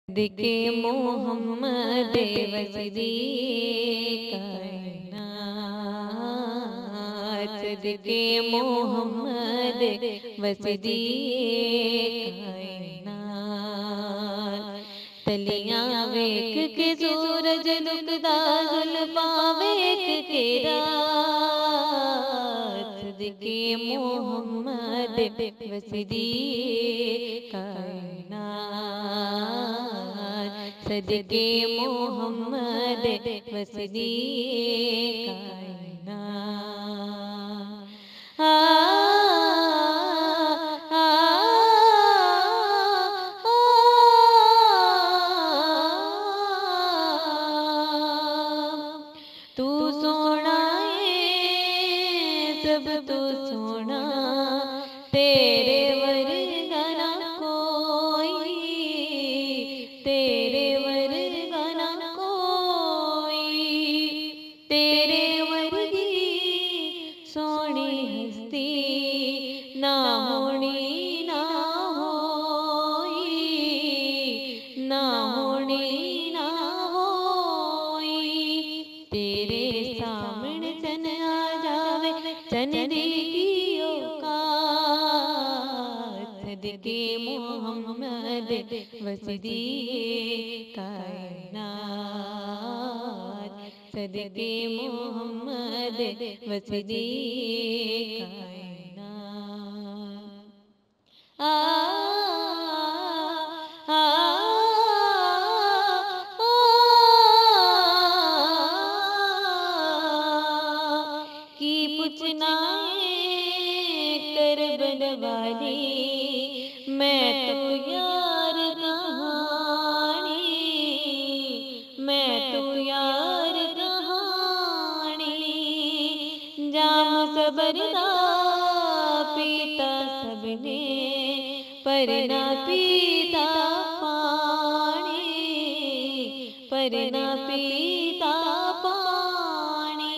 दिखे मोहम्मद वसीदी कायनात, दिखे मोहम्मद वसीदी कायनात। तलियां वेख के सूरज लुकदा जुल्फां वेख के रात, दिखे मोहम्मद वसीदी कायनात, सदके मोहम्मद वसीदी कायनात। तू सोना है सब तू सोना, तेरे वर्गा ना कोई, तेरे वर्गा ना कोई, तेरे वर्गी सोनी हस्ती ना होनी ना होई, ना होनी ना होई। तेरे सामने चन आ जावे चंदे की औकात, सदके मोहम्मद वसीदी कायनात, सदके मोहम्मद वसीदी कायनात। की पूछना करबल वाली, मैं तो यार कहानी, मैं तो यार कहानी। जाम सबरदा पीता सबने, पर ना पीता पानी, पर ना पीता पानी।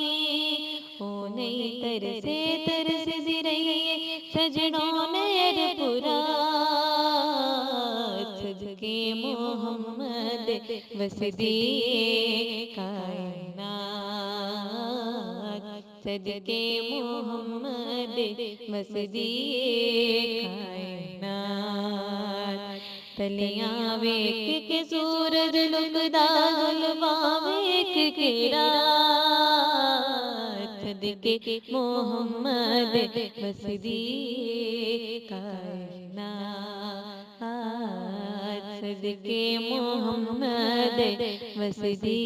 ओ नहीं तरसे तरस दी रही सजनों नेर पुरा, सदके मोहम्मद वसीदी कायनात, सदके मोहम्मद वसीदी कायनात। तलियां वेख के सूरज लुकदा जुल्फां वेख के रात, सदके मोहम्मद वसीदी कायनात, सदके मोहम्मद वसीदी